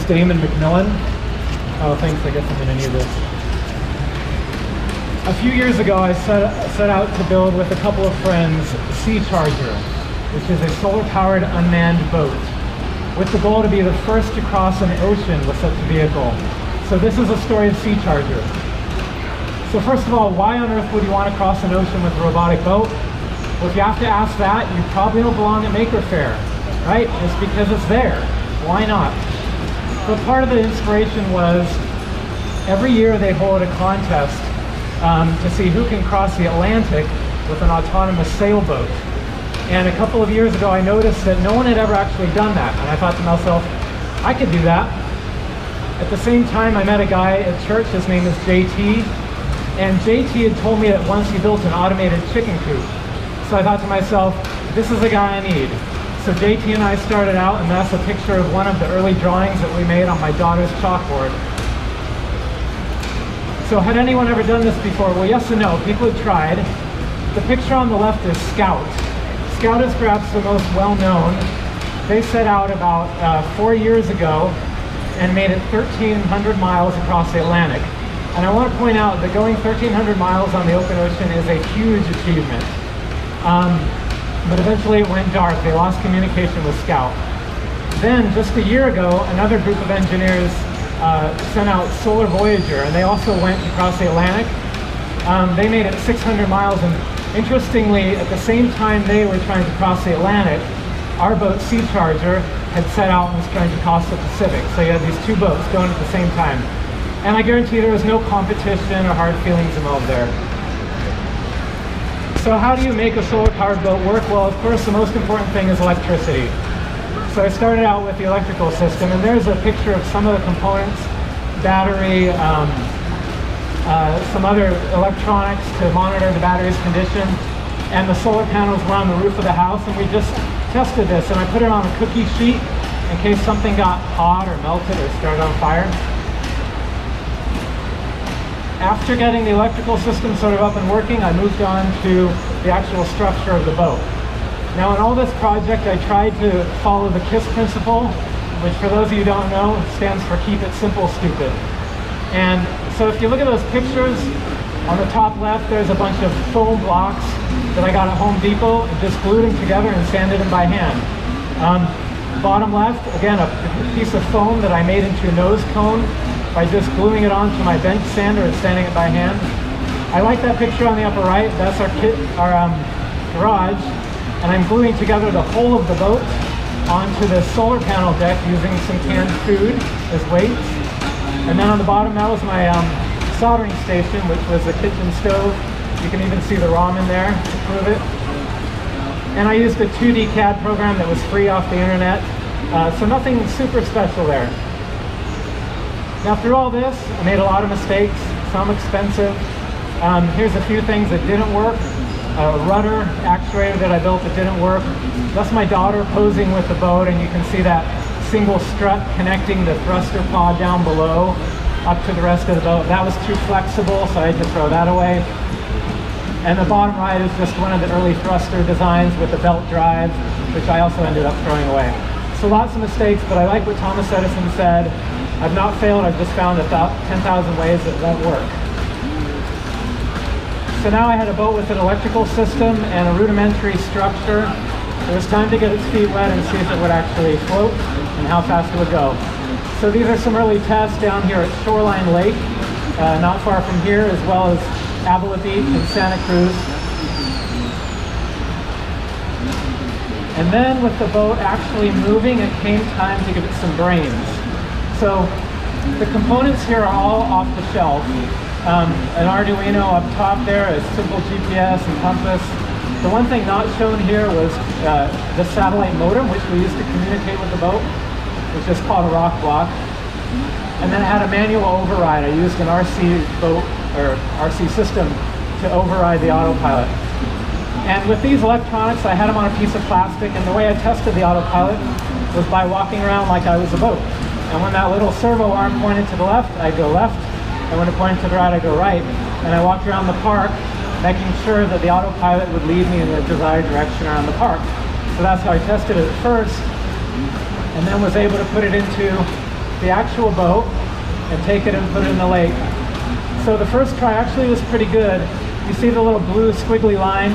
is Damon McMillan. Oh, thanks, I guess I'm going to need this. A few years ago, I set out to build with a couple of friends SeaCharger, which is a solar-powered unmanned boat, with the goal to be the first to cross an ocean with such a vehicle. So this is a story of SeaCharger. So first of all, why on earth would you want to cross an ocean with a robotic boat? Well, if you have to ask that, you probably don't belong at Maker Faire, right? It's because it's there. Why not? But part of the inspiration was every year they hold a contest to see who can cross the Atlantic with an autonomous sailboat. And a couple of years ago I noticed that no one had ever actually done that, and I thought to myself, I could do that. At the same time, I met a guy at church, his name is JT, and JT had told me that once he built an automated chicken coop. So I thought to myself, this is the guy I need. So JT and I started out, and that's a picture of one of the early drawings that we made on my daughter's chalkboard. So had anyone ever done this before? Well, yes and no. People had tried. The picture on the left is Scout. Scout is perhaps the most well-known. They set out about 4 years ago and made it 1,300 miles across the Atlantic. And I want to point out that going 1,300 miles on the open ocean is a huge achievement. But eventually it went dark. They lost communication with Scout. Then, just a year ago, another group of engineers sent out Solar Voyager, and they also went across the Atlantic. They made it 600 miles, and interestingly, at the same time they were trying to cross the Atlantic, our boat, SeaCharger, had set out and was trying to cross the Pacific. So you had these two boats going at the same time. And I guarantee there was no competition or hard feelings involved there. So how do you make a solar-powered boat work? Well, of course, the most important thing is electricity. So I started out with the electrical system, and there's a picture of some of the components, battery, some other electronics to monitor the battery's condition, and the solar panels were on the roof of the house, and we just tested this, and I put it on a cookie sheet in case something got hot or melted or started on fire. After getting the electrical system sort of up and working, I moved on to the actual structure of the boat. Now in all this project, I tried to follow the KISS principle, which for those of you who don't know, stands for Keep It Simple, Stupid. And so if you look at those pictures, on the top left, there's a bunch of foam blocks that I got at Home Depot and just glued them together and sanded them by hand. Bottom left, again, a piece of foam that I made into a nose cone by just gluing it onto my bench sander and sanding it by hand. I like that picture on the upper right. That's our garage, and I'm gluing together the whole of the boat onto the solar panel deck using some canned food as weights. And then on the bottom, that was my soldering station, which was a kitchen stove. You can even see the ramen there to prove it. And I used a 2D CAD program that was free off the internet, so nothing super special there. Now through all this, I made a lot of mistakes, some expensive. Here's a few things that didn't work. A rudder actuator that I built that didn't work. That's my daughter posing with the boat, and you can see that single strut connecting the thruster pod down below up to the rest of the boat. That was too flexible, so I had to throw that away. And the bottom right is just one of the early thruster designs with the belt drive, which I also ended up throwing away. So lots of mistakes, but I like what Thomas Edison said. I've not failed, I've just found 10,000 ways that won't work. So now I had a boat with an electrical system and a rudimentary structure. It was time to get its feet wet and see if it would actually float and how fast it would go. So these are some early tests down here at Shoreline Lake, not far from here, as well as Avila Beach and Santa Cruz. And then with the boat actually moving, it came time to give it some brains. So the components here are all off the shelf. An Arduino up top there, a simple GPS and compass. The one thing not shown here was the satellite modem, which we used to communicate with the boat, which is called a rock block. And then it had a manual override. I used an RC boat or RC system to override the autopilot. And with these electronics, I had them on a piece of plastic, and the way I tested the autopilot was by walking around like I was a boat. And when that little servo arm pointed to the left, I'd go left, and when it pointed to the right, I'd go right. And I walked around the park, making sure that the autopilot would lead me in the desired direction around the park. So that's how I tested it at first, and then was able to put it into the actual boat and take it and put it in the lake. So the first try actually was pretty good. You see the little blue squiggly line?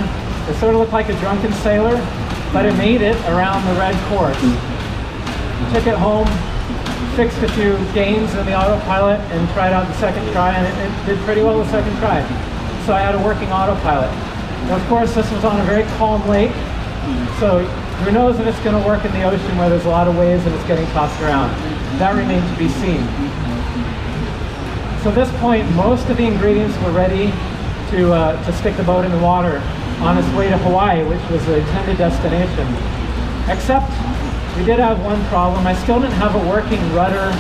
It sort of looked like a drunken sailor, but it made it around the red course. Took it home, fixed a few gains in the autopilot, and tried out the second try, and it did pretty well the second try. So I had a working autopilot. Now, of course, this was on a very calm lake, so who knows if it's going to work in the ocean where there's a lot of waves and it's getting tossed around. That remains to be seen. So at this point, most of the ingredients were ready to stick the boat in the water on its way to Hawaii, which was the intended destination. Except we did have one problem. I still didn't have a working rudder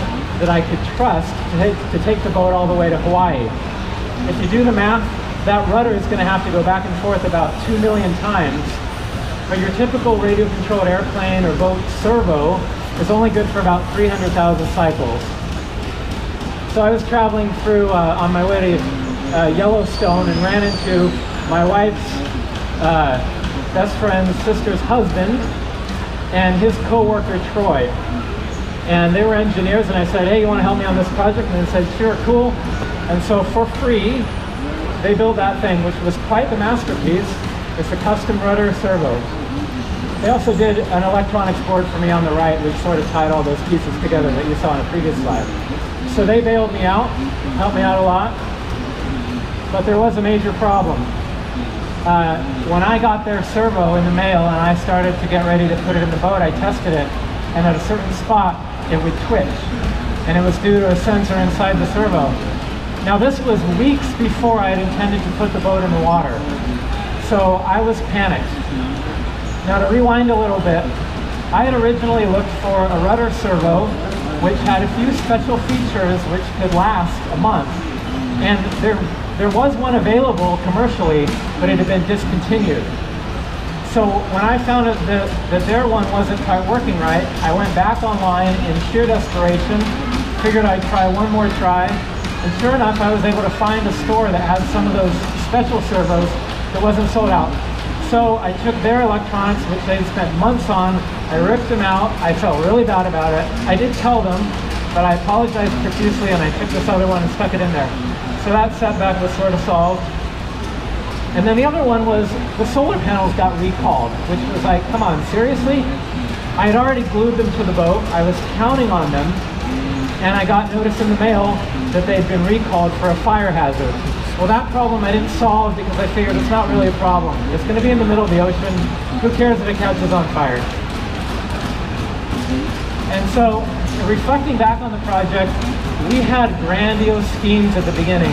that I could trust to take the boat all the way to Hawaii. If you do the math, that rudder is going to have to go back and forth about 2 million times. But your typical radio-controlled airplane or boat servo is only good for about 300,000 cycles. So I was traveling through on my way to Yellowstone and ran into my wife's best friend's sister's husband and his co-worker Troy. And they were engineers, and I said, hey, you want to help me on this project? And they said, sure, cool. And so for free, they built that thing, which was quite the masterpiece. It's a custom rudder servo. They also did an electronics board for me on the right, which sort of tied all those pieces together that you saw in a previous slide. So they bailed me out, helped me out a lot, but there was a major problem. When I got their servo in the mail and I started to get ready to put it in the boat, I tested it, and at a certain spot it would twitch, and it was due to a sensor inside the servo. Now this was weeks before I had intended to put the boat in the water, so I was panicked. Now to rewind a little bit, I had originally looked for a rudder servo which had a few special features which could last a month, and there was one available commercially, but it had been discontinued. So when I found out that their one wasn't quite working right, I went back online in sheer desperation, figured I'd try one more try, and sure enough, I was able to find a store that had some of those special servos that wasn't sold out. So I took their electronics, which they'd spent months on, I ripped them out, I felt really bad about it. I did tell them, but I apologized profusely, and I took this other one and stuck it in there. So that setback was sort of solved. And then the other one was the solar panels got recalled, which was like, come on, seriously? I had already glued them to the boat, I was counting on them, and I got notice in the mail that they'd been recalled for a fire hazard. Well, that problem I didn't solve because I figured it's not really a problem. It's going to be in the middle of the ocean. Who cares if it catches on fire? And so, reflecting back on the project, we had grandiose schemes at the beginning.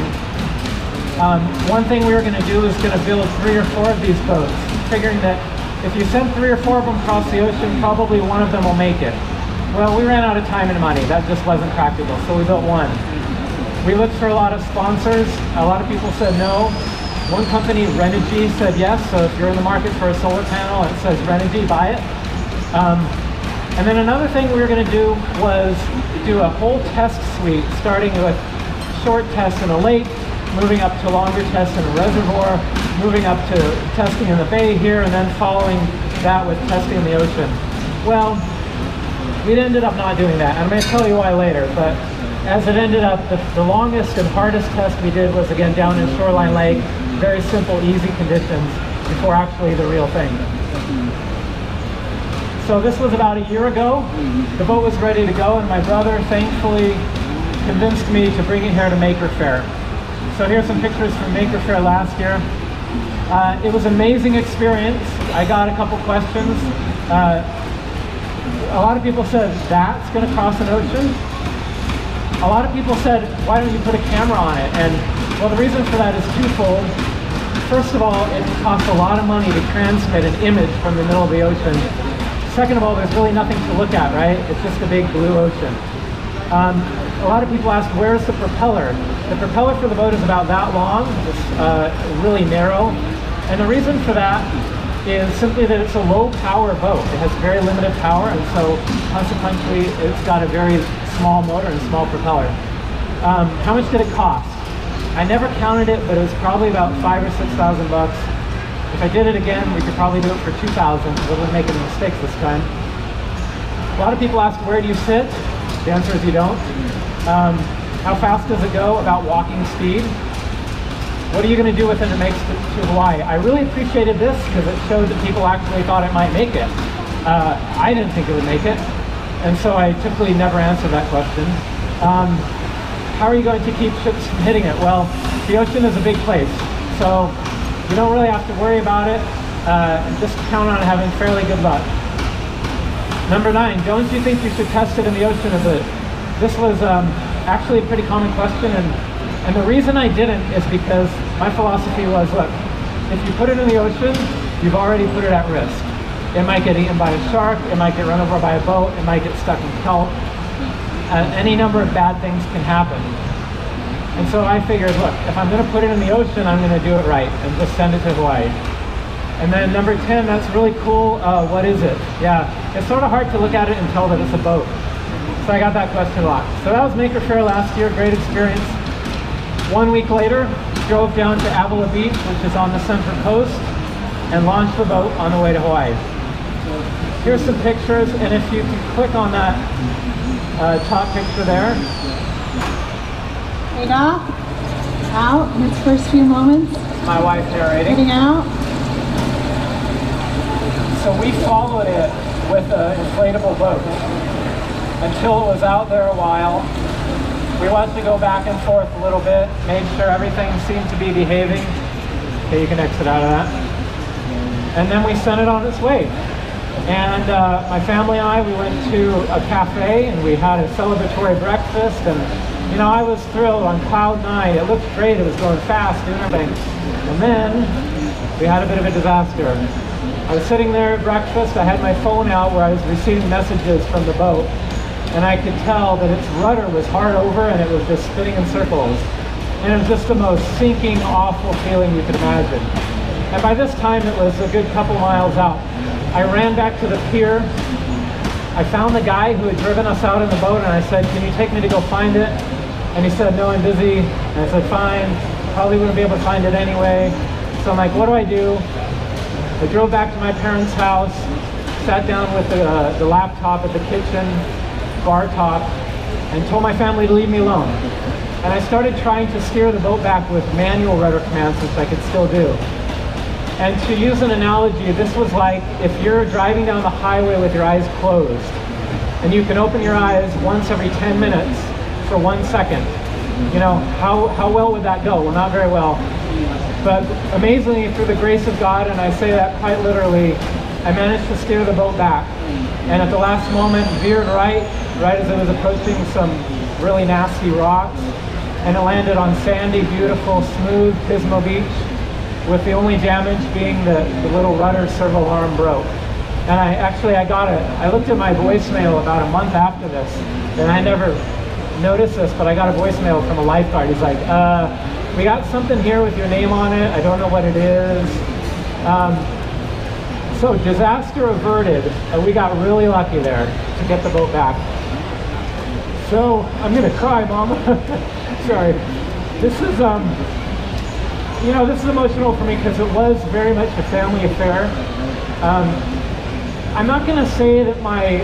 One thing we were going to do is going to build 3 or 4 of these boats, figuring that if you send 3 or 4 of them across the ocean, probably one of them will make it. Well, we ran out of time and money. That just wasn't practical, so we built one. We looked for a lot of sponsors. A lot of people said no. One company, Renogy, said yes. So if you're in the market for a solar panel and it says Renogy, buy it. And then another thing we were going to do was do a whole test suite, starting with short tests in a lake, moving up to longer tests in a reservoir, moving up to testing in the bay here, and then following that with testing in the ocean. Well, we ended up not doing that. I'm going to tell you why later, but as it ended up, the longest and hardest test we did was again down in Shoreline Lake, very simple, easy conditions before actually the real thing. So this was about a year ago. The boat was ready to go, and my brother thankfully convinced me to bring it here to Maker Faire. So here's some pictures from Maker Faire last year. It was an amazing experience. I got a couple questions. A lot of people said, that's going to cross an ocean? A lot of people said, why don't you put a camera on it? And well, the reason for that is twofold. First of all, it costs a lot of money to transmit an image from the middle of the ocean. Second of all, there's really nothing to look at, right? It's just a big blue ocean. A lot of people ask, where's the propeller? The propeller for the boat is about that long. It's really narrow. And the reason for that is simply that it's a low power boat. It has very limited power, and so consequently it's got a very small motor and small propeller. How much did it cost? I never counted it, but it was probably about $5,000 or $6,000. If I did it again, we could probably do it for $2,000, because I wouldn't make any mistakes this time. A lot of people ask, where do you sit? The answer is you don't. How fast does it go? About walking speed. What are you going to do with it that makes it to Hawaii? I really appreciated this because it showed that people actually thought it might make it. I didn't think it would make it, and so I typically never answer that question. How are you going to keep ships from hitting it? Well, the ocean is a big place, so you don't really have to worry about it. Just count on having fairly good luck. Number 9, don't you think you should test it in the ocean a bit? This was actually a pretty common question, and the reason I didn't is because my philosophy was, look, if you put it in the ocean, you've already put it at risk. It might get eaten by a shark, it might get run over by a boat, it might get stuck in kelp. Any number of bad things can happen. And so I figured, look, if I'm going to put it in the ocean, I'm going to do it right and just send it to Hawaii. And then number 10, that's really cool. What is it? Yeah, it's sort of hard to look at it and tell that it's a boat. So I got that question a lot. So that was Maker Faire last year, great experience. 1 week later, drove down to Avila Beach, which is on the Central Coast, and launched the boat on the way to Hawaii. Here's some pictures, and if you can click on that top picture there. Take off, out in its first few moments. My wife narrating. Getting out. So we followed it with an inflatable boat until it was out there a while. We wanted to go back and forth a little bit, made sure everything seemed to be behaving. Okay, you can exit out of that. And then we sent it on its way. And my family and I, we went to a cafe and we had a celebratory breakfast, and you know, I was thrilled on cloud 9. It looked great, it was going fast, doing everything. And then we had a bit of a disaster. I was sitting there at breakfast, I had my phone out where I was receiving messages from the boat, and I could tell that its rudder was hard over and it was just spinning in circles. And it was just the most sinking, awful feeling you could imagine. And by this time it was a good couple miles out. I ran back to the pier. I found the guy who had driven us out in the boat, and I said, can you take me to go find it? And he said, no, I'm busy. And I said, fine, probably wouldn't be able to find it anyway. So I'm like, what do I do? I drove back to my parents' house, sat down with the laptop at the kitchen, bar top, and told my family to leave me alone. And I started trying to steer the boat back with manual rudder commands, which I could still do. And to use an analogy, this was like if you're driving down the highway with your eyes closed, and you can open your eyes once every 10 minutes for 1 second. You know, how well would that go? Well, not very well. But amazingly, through the grace of God, and I say that quite literally, I managed to steer the boat back. And at the last moment, veered right as it was approaching some really nasty rocks, and it landed on sandy, beautiful, smooth Pismo Beach, with the only damage being the little rudder servo arm broke. And I looked at my voicemail about a month after this, and I never noticed this, but I got a voicemail from a lifeguard. He's like, we got something here with your name on it. I don't know what it is. So disaster averted. We got really lucky there to get the boat back. So I'm gonna cry, Mama. Sorry. This is, you know, this is emotional for me because it was very much a family affair. I'm not going to say that my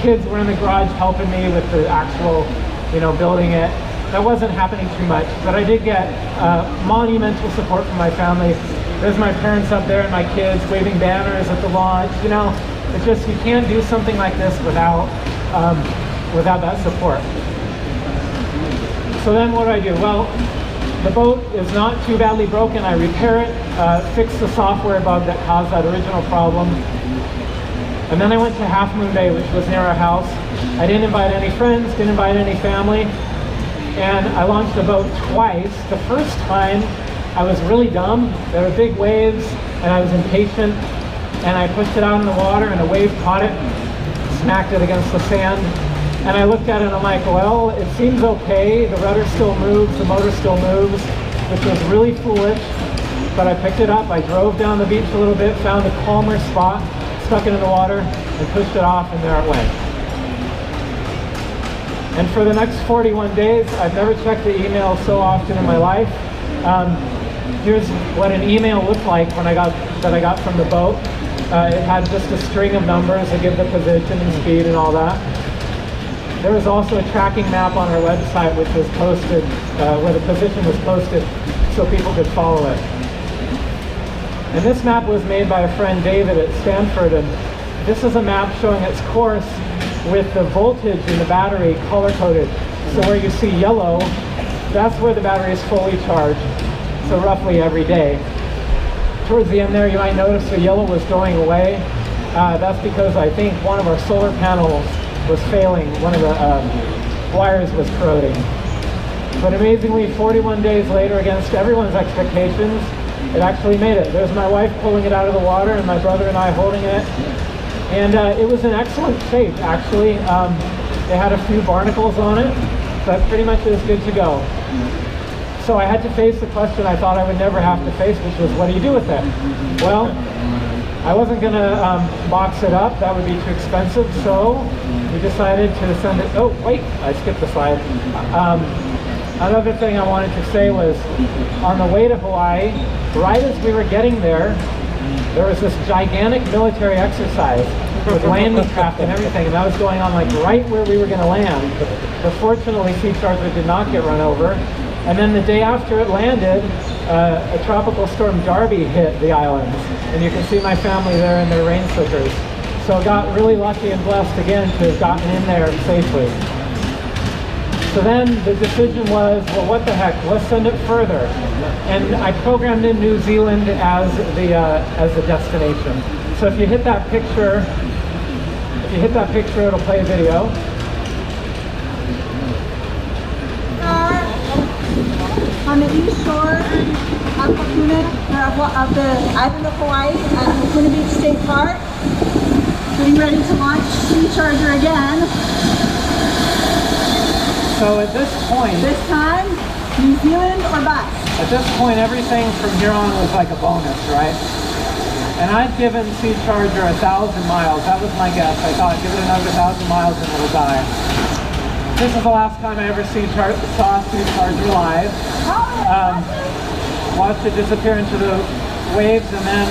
kids were in the garage helping me with the actual, you know, building it. That wasn't happening too much, but I did get monumental support from my family. There's my parents up there and my kids waving banners at the launch. You know, it's just, you can't do something like this without that support. So then what do? Well, the boat is not too badly broken. I repair it, fix the software bug that caused that original problem. And then I went to Half Moon Bay, which was near our house. I didn't invite any friends, didn't invite any family. And I launched the boat twice. The first time, I was really dumb. There were big waves, and I was impatient. And I pushed it out in the water, and a wave caught it, smacked it against the sand. And I looked at it and I'm like, well, it seems okay. The rudder still moves, the motor still moves, which was really foolish. But I picked it up, I drove down the beach a little bit, found a calmer spot, stuck it in the water, and pushed it off, and there it went. And for the next 41 days, I've never checked the email so often in my life. Here's what an email looked like when I got from the boat. It had just a string of numbers that give the position and speed and all that. There was also a tracking map on our website which was posted, where the position was posted so people could follow it. And this map was made by a friend, David, at Stanford, and this is a map showing its course with the voltage in the battery color-coded. So where you see yellow, that's where the battery is fully charged, so roughly every day. Towards the end there, you might notice the yellow was going away. That's because I think one of our solar panels was failing. One of the wires was corroding. But amazingly, 41 days later, against everyone's expectations, it actually made it. There's my wife pulling it out of the water and my brother and I holding it. And it was in excellent shape, actually. It had a few barnacles on it, but pretty much it was good to go. So I had to face the question I thought I would never have to face, which was, what do you do with it? Well, I wasn't going to box it up. That would be too expensive. So we decided to send it. Oh, wait, I skipped the slide. Another thing I wanted to say was, on the way to Hawaii, right as we were getting there was this gigantic military exercise with landing craft and everything, and that was going on like right where we were going to land. But fortunately, SeaCharger did not get run over. And then the day after it landed, a tropical storm Darby hit the islands, and you can see my family there in their rain slickers. So I got really lucky and blessed again to have gotten in there safely. So then the decision was, well, what the heck, let's send it further. And I programmed in New Zealand as the destination. So if you hit that picture, it'll play a video. On the east shore of the island of Hawaii at Hakuna Beach State Park, getting ready to launch SeaCharger again. So at this point, this time, New Zealand or bust. At this point, everything from here on was like a bonus, right? And I'd given SeaCharger 1,000 miles. That was my guess. I thought, give it another 1,000 miles and it'll die. This is the last time I ever saw SeaCharger live. Watched it disappear into the waves, and then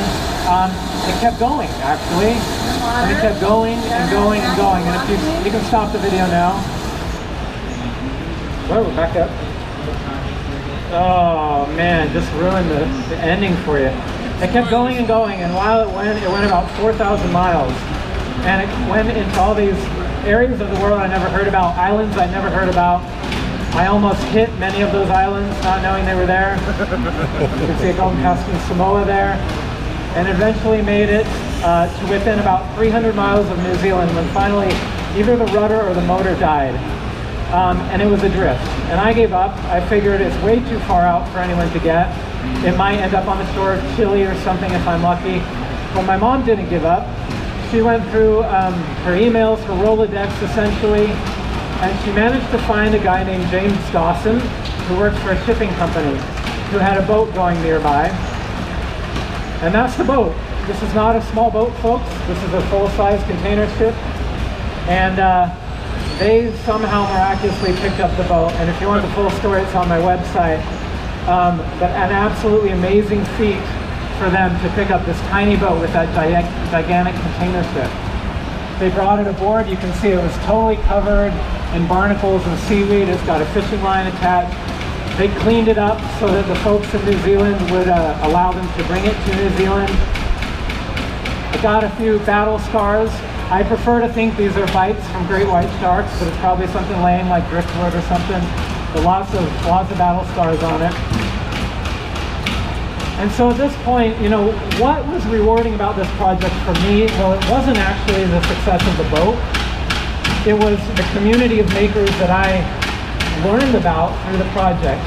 it kept going, actually. And it kept going and going and going. And if you can stop the video now. Whoa, back up. Oh man, just ruined the ending for you. It kept going and going, and while it went about 4,000 miles. And it went into all these areas of the world I never heard about, islands I never heard about. I almost hit many of those islands, not knowing they were there. You can see it going past Samoa there. And eventually made it to within about 300 miles of New Zealand, when finally either the rudder or the motor died. And it was adrift. And I gave up. I figured it's way too far out for anyone to get. It might end up on the shore of Chile or something if I'm lucky. But my mom didn't give up. She went through her emails, her Rolodex essentially, and she managed to find a guy named James Dawson, who works for a shipping company, who had a boat going nearby. And that's the boat. This is not a small boat, folks. This is a full-size container ship. And they somehow miraculously picked up the boat. And if you want the full story, it's on my website. But an absolutely amazing feat for them to pick up this tiny boat with that gigantic container ship. They brought it aboard. You can see it was totally covered in barnacles and seaweed. It's got a fishing line attached. They cleaned it up so that the folks in New Zealand would allow them to bring it to New Zealand. It got a few battle scars. I prefer to think these are bites from great white sharks, but it's probably something lame like driftwood or something. But lots of battle scars on it. And so at this point, you know, what was rewarding about this project for me? Well, it wasn't actually the success of the boat. It was the community of makers that I learned about through the project.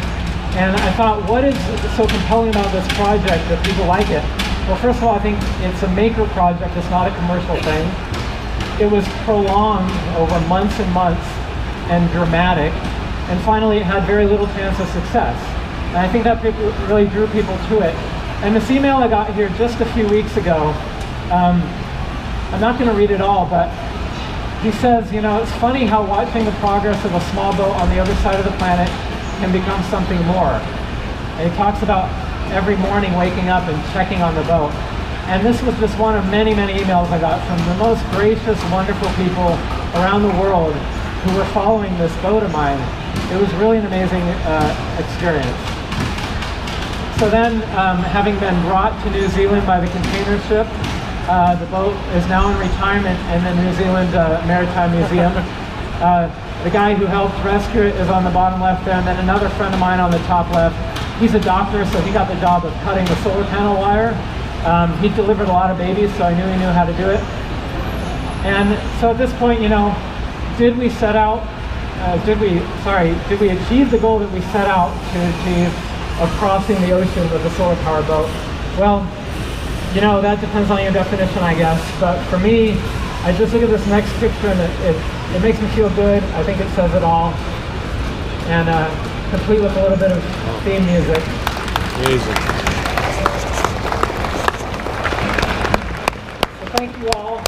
And I thought, what is so compelling about this project that people like it? Well, first of all, I think it's a maker project. It's not a commercial thing. It was prolonged over months and months and dramatic. And finally, it had very little chance of success. And I think that really drew people to it. And this email I got here just a few weeks ago, I'm not going to read it all, but he says, you know, it's funny how watching the progress of a small boat on the other side of the planet can become something more. And he talks about every morning waking up and checking on the boat. And this was just one of many, many emails I got from the most gracious, wonderful people around the world who were following this boat of mine. It was really an amazing experience. So then, having been brought to New Zealand by the container ship, the boat is now in retirement in the New Zealand Maritime Museum. The guy who helped rescue it is on the bottom left there, and then another friend of mine on the top left. He's a doctor, so he got the job of cutting the solar panel wire. He delivered a lot of babies, so I knew he knew how to do it. And so at this point, you know, did we achieve the goal that we set out to achieve of crossing the ocean with a solar power boat? Well, you know, that depends on your definition, I guess. But for me, I just look at this next picture and it makes me feel good. I think it says it all. And complete with a little bit of theme music. Amazing. So thank you all.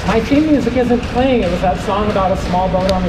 My theme music isn't playing. It was that song about a small boat on the